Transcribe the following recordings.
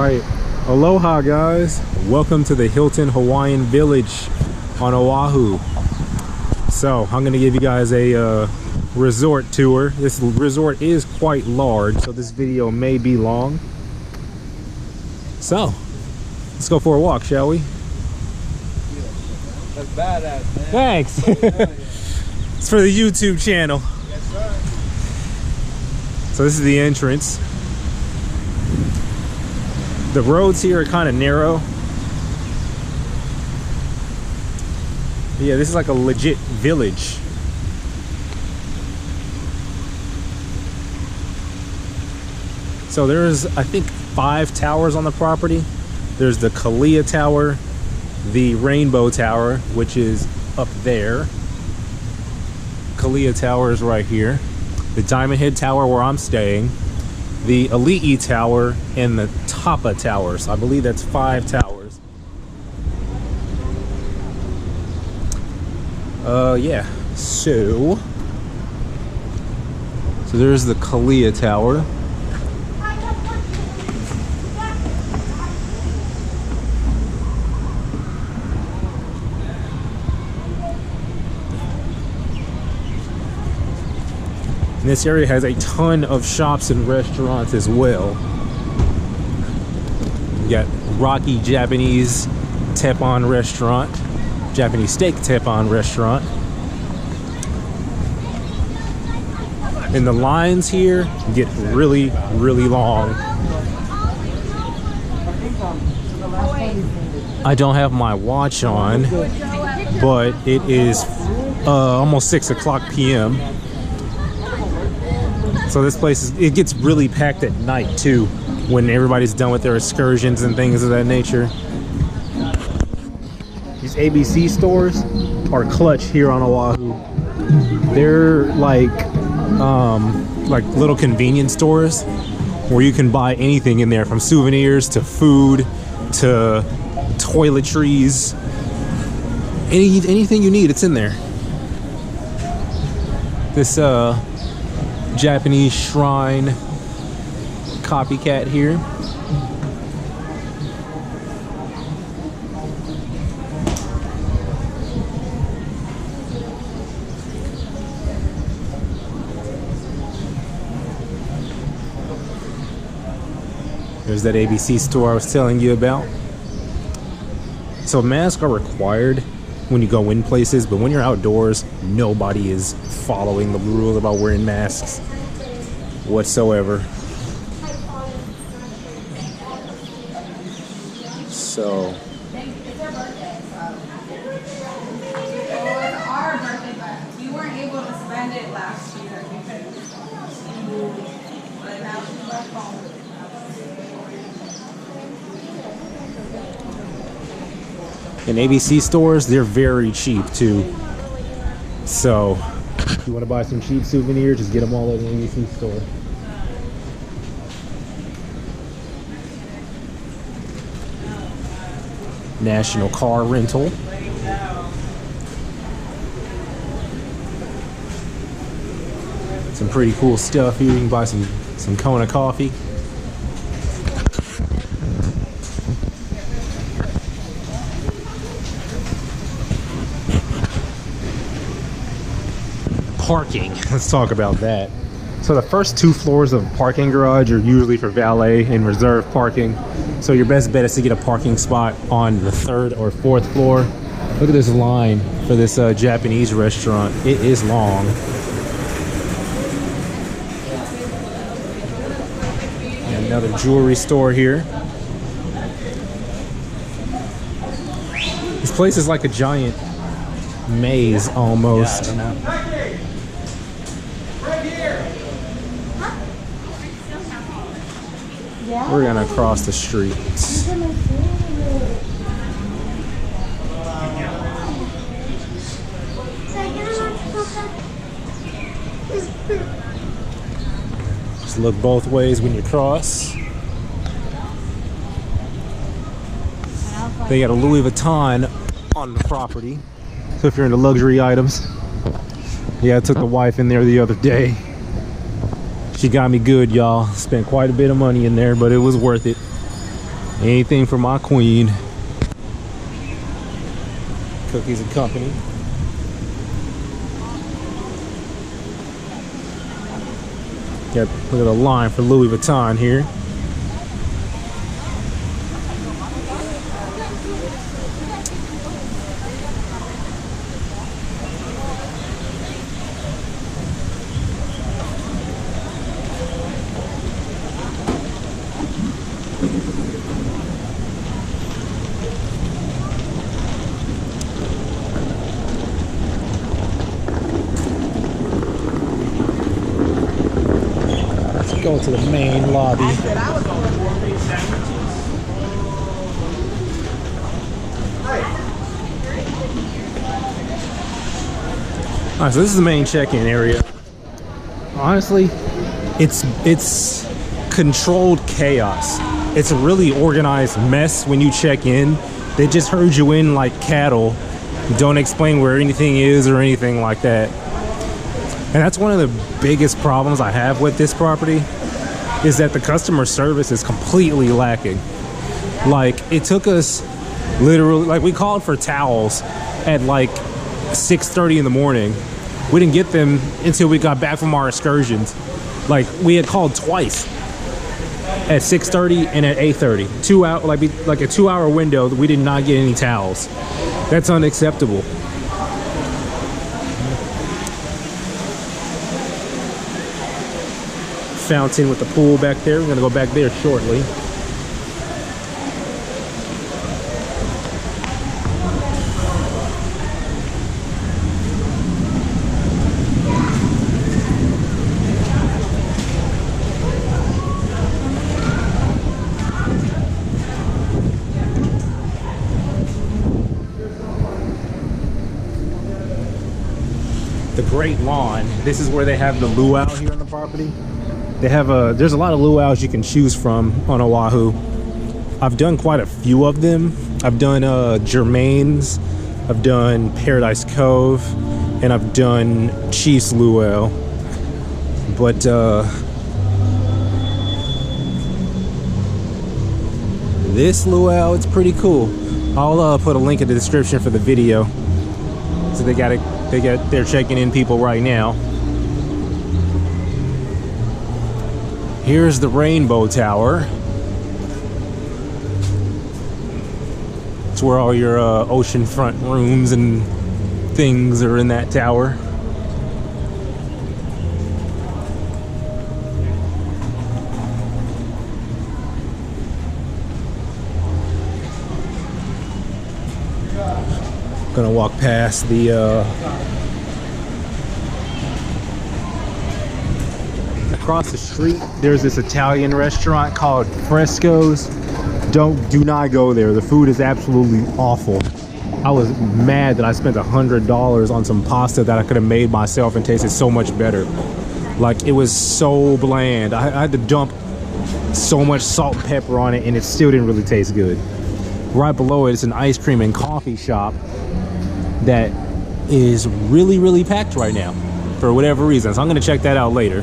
right, aloha guys, welcome to the Hilton Hawaiian Village on Oahu. So I'm gonna give you guys a resort tour. This resort is quite large, so this video may be long. So let's go for a walk, shall we? That's badass, man. Thanks. It's for the YouTube channel. Yes, sir. So this is the entrance. The roads here are kind of narrow. Yeah, this is like a legit village. So there's, I think, 5 towers on the property. There's the Kalia Tower, the Rainbow Tower, which is up there. Kalia Tower is right here. The Diamond Head Tower where I'm staying. The Ali'i Tower and the Tapa Towers. I believe that's 5 towers. Yeah. So there's the Kalia Tower. And this area has a ton of shops and restaurants as well. You got Rocky Japanese Tepon restaurant, Japanese steak Tepon restaurant. And the lines here get really, really long. I don't have my watch on, but it is almost 6 o'clock p.m. So this place it gets really packed at night too, when everybody's done with their excursions and things of that nature. These ABC stores are clutch here on Oahu. They're like little convenience stores where you can buy anything in there, from souvenirs to food to toiletries. Anything you need, it's in there. This Japanese shrine copycat here. There's that ABC store I was telling you about. So masks are required when you go in places, but when you're outdoors, nobody is following the rules about wearing masks whatsoever. So our birthday, but we weren't able to spend it last year because but now she's left home. in ABC stores, they're very cheap too. So if you want to buy some cheap souvenirs, just get them all at an ABC store. National Car Rental. Some pretty cool stuff here. You can buy some Kona coffee. Parking. Let's talk about that. So the first 2 floors of a parking garage are usually for valet and reserve parking. So your best bet is to get a parking spot on the 3rd or 4th floor. Look at this line for this Japanese restaurant. It is long. And another jewelry store here. This place is like a giant maze almost. Yeah, I don't know. We're gonna cross the street. Just look both ways when you cross. They got a Louis Vuitton on the property. So if you're into luxury items. Yeah, I took the wife in there the other day. She got me good, y'all. Spent quite a bit of money in there, but it was worth it. Anything for my queen. Cookies and company. Got, look at the line for Louis Vuitton here. Go to the main lobby. Alright, so this is the main check-in area. Honestly, it's controlled chaos. It's a really organized mess when you check in. They just herd you in like cattle. Don't explain where anything is or anything like that. And that's one of the biggest problems I have with this property, is that the customer service is completely lacking. Like, it took us literally, like, we called for towels at like 6:30 in the morning. We didn't get them until we got back from our excursions. Like, we had called twice at 6:30 and at 8:30. 2 hour, like a 2-hour window, we did not get any towels. That's unacceptable. Fountain with the pool back there. We're gonna go back there shortly. The Great Lawn. This is where they have the luau here on the property. They have there's a lot of luau's you can choose from on Oahu. I've done quite a few of them. I've done Germain's, I've done Paradise Cove, and I've done Chief's Luau. But this luau, it's pretty cool. I'll put a link in the description for the video. So they're checking in people right now. Here's the Rainbow Tower. It's where all your oceanfront rooms and things are in that tower. Gonna walk past the across the street. There's this Italian restaurant called Frescoes. Do not go there. The food is absolutely awful. I was mad that I spent $100 on some pasta that I could have made myself and tasted so much better. Like, it was so bland. I had to dump so much salt and pepper on it and it still didn't really taste good. Right below it is an ice cream and coffee shop that is really packed right now for whatever reason. So I'm gonna check that out later.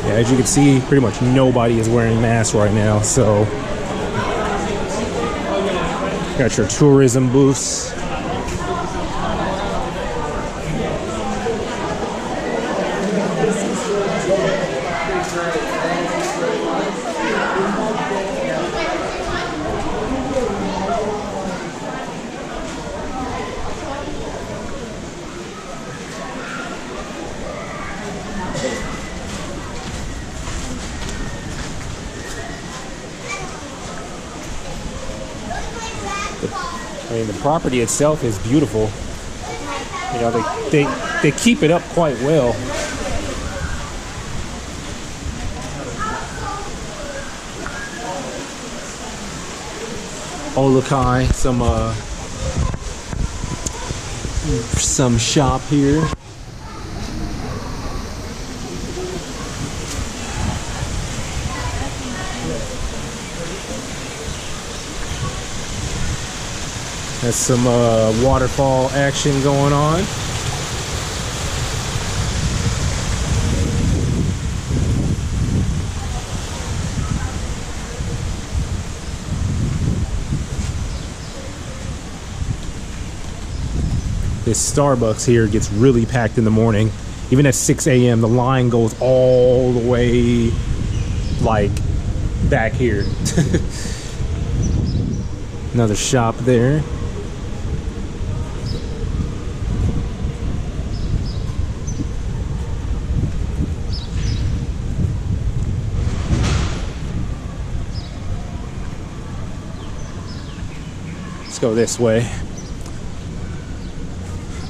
As you can see, pretty much nobody is wearing masks right now, so got your tourism booths. I mean, the property itself is beautiful. You know, they keep it up quite well. Oh, look, hi, some some shop here. There's some waterfall action going on. This Starbucks here gets really packed in the morning. Even at 6 a.m. the line goes all the way like back here. Another shop there. Let's go this way.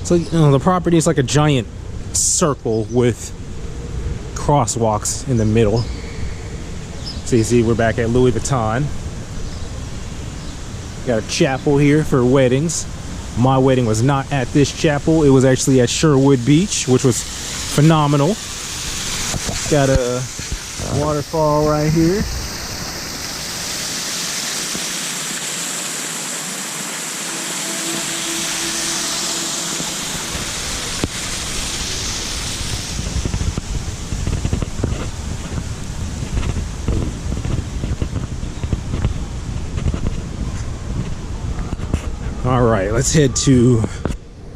So, you know, the property is like a giant circle with crosswalks in the middle. So you see we're back at Louis Vuitton. Got a chapel here for weddings. My wedding was not at this chapel. It was actually at Sherwood Beach, which was phenomenal. Got a waterfall right here. All right, let's head to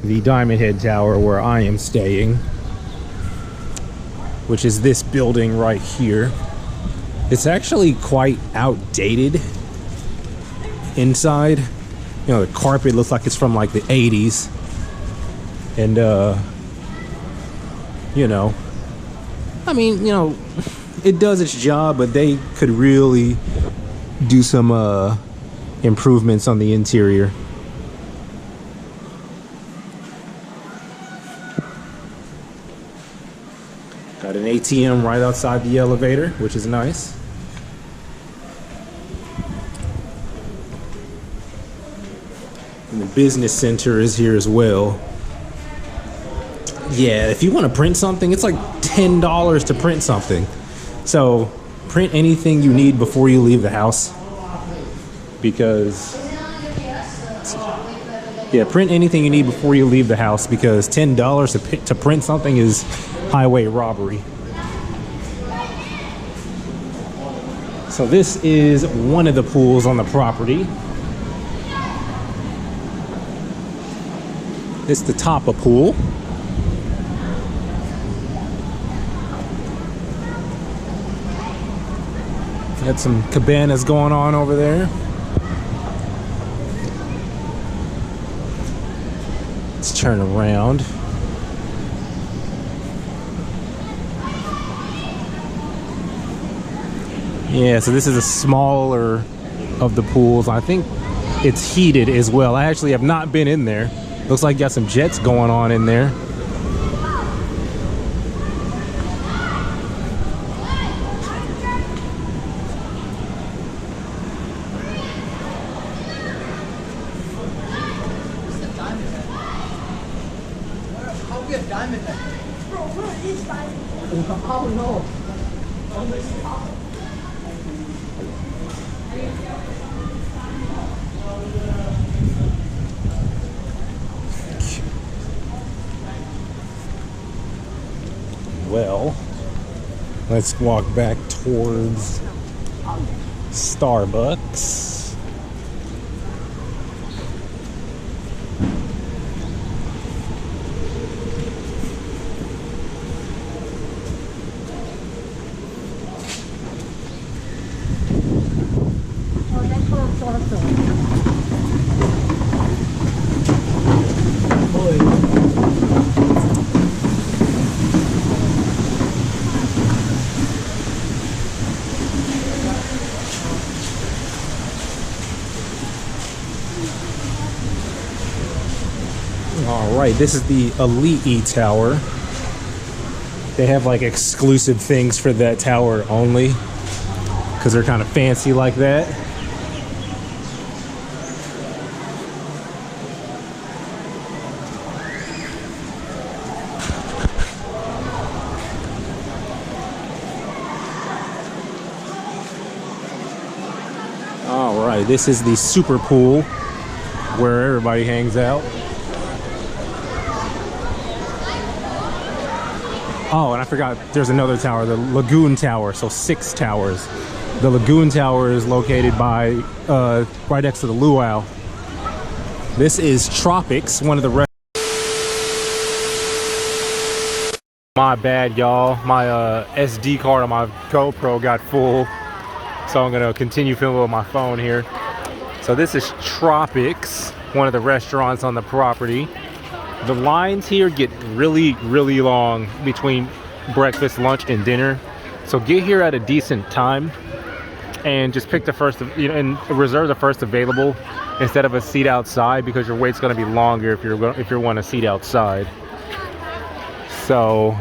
the Diamond Head Tower where I am staying, which is this building right here. It's actually quite outdated inside. You know, the carpet looks like it's from like the 80s. And, you know, I mean, you know, it does its job, but they could really do some improvements on the interior. Got an ATM right outside the elevator, which is nice. And the business center is here as well. Yeah, if you want to print something, it's like $10 to print something. So print anything you need before you leave the house. Because, yeah, print anything you need before you leave the house, because $10 to print something is highway robbery. So this is one of the pools on the property. This is the Tapa pool. Got some cabanas going on over there. Let's turn around. Yeah, so this is a smaller of the pools. I think it's heated as well. I actually have not been in there. Looks like you got some jets going on in there. Well, let's walk back towards Starbucks. All right, this is the Elite Tower. They have like exclusive things for that tower only, because they're kind of fancy like that. right, this is the super pool where everybody hangs out. Oh, and I forgot there's another tower, the Lagoon Tower, so 6 towers. The Lagoon Tower is located by right next to the Luau. This is Tropics, one of the My bad, y'all. My SD card on my GoPro got full, so I'm gonna continue filming with my phone here. So this is Tropics, one of the restaurants on the property. The lines here get really long between breakfast, lunch, and dinner. So get here at a decent time and just pick the first, and reserve the first available instead of a seat outside, because your wait's going to be longer if you want a seat outside. So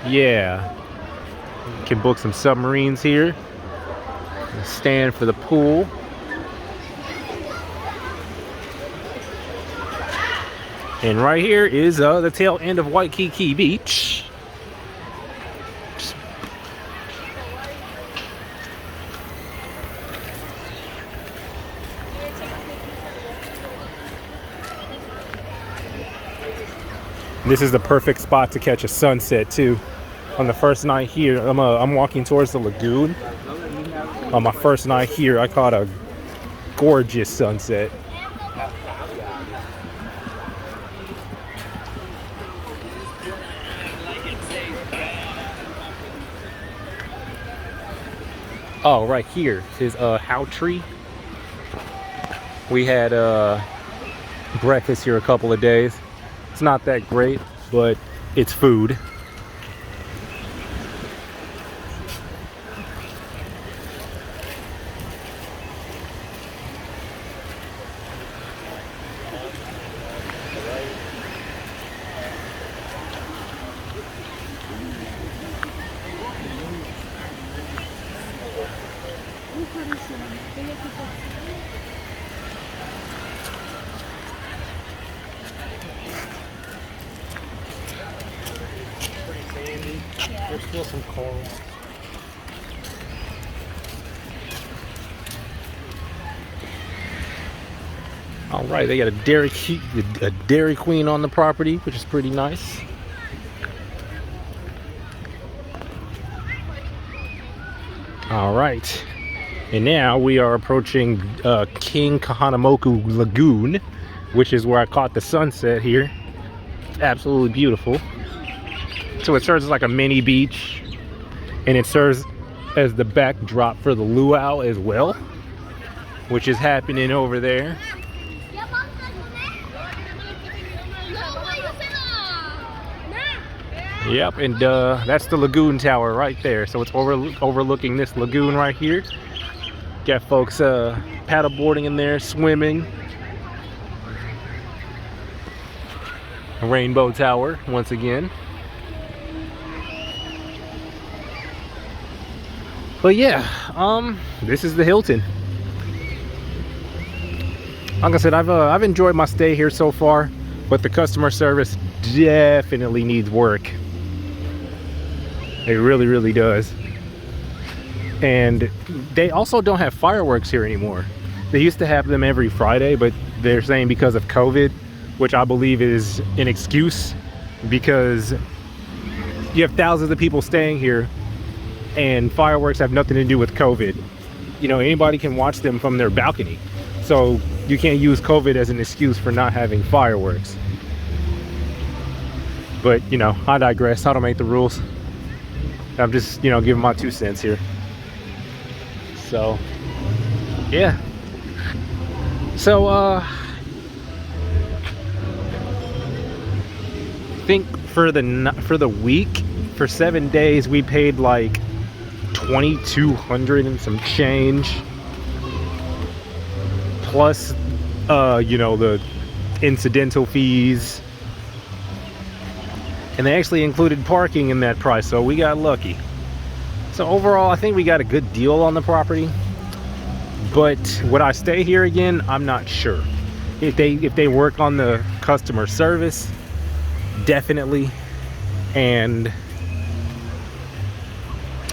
yeah, you can book some submarines here. Stand for the pool. And right here is the tail end of Waikiki Beach. This is the perfect spot to catch a sunset too. On the first night here, I'm walking towards the lagoon. On my first night here, I caught a gorgeous sunset. Oh, right here is How Tree. We had breakfast here a couple of days. It's not that great, but it's food. There's still some coral. All right, they got a Dairy Queen on the property, which is pretty nice. All right, and now we are approaching King Kahanamoku Lagoon, which is where I caught the sunset here. Absolutely beautiful. So it serves as like a mini beach, and it serves as the backdrop for the luau as well, which is happening over there. Yep, and that's the Lagoon Tower right there. So it's overlooking this lagoon right here. Got folks paddleboarding in there, swimming. Rainbow Tower once again. But yeah, this is the Hilton. Like I said, I've enjoyed my stay here so far, but the customer service definitely needs work. It really does. And they also don't have fireworks here anymore. They used to have them every Friday, but they're saying because of COVID, which I believe is an excuse, because you have thousands of people staying here and fireworks have nothing to do with COVID. You know, anybody can watch them from their balcony. So you can't use COVID as an excuse for not having fireworks. But, you know, I digress. I don't make the rules. I'm just, you know, giving my 2 cents here. So, yeah. So, I think for the week, for 7 days, we paid like $2,200 and some change, plus you know, the incidental fees, and they actually included parking in that price, so we got lucky. So overall, I think we got a good deal on the property, but would I stay here again? I'm not sure. If they work on the customer service, definitely. And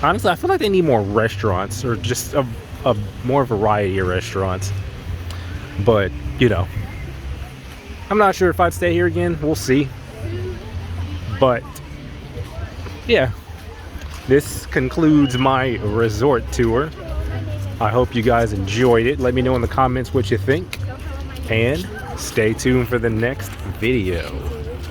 honestly, I feel like they need more restaurants, or just a a more variety of restaurants. But, you know, I'm not sure if I'd stay here again. We'll see. But, yeah. This concludes my resort tour. I hope you guys enjoyed it. Let me know in the comments what you think. And stay tuned for the next video.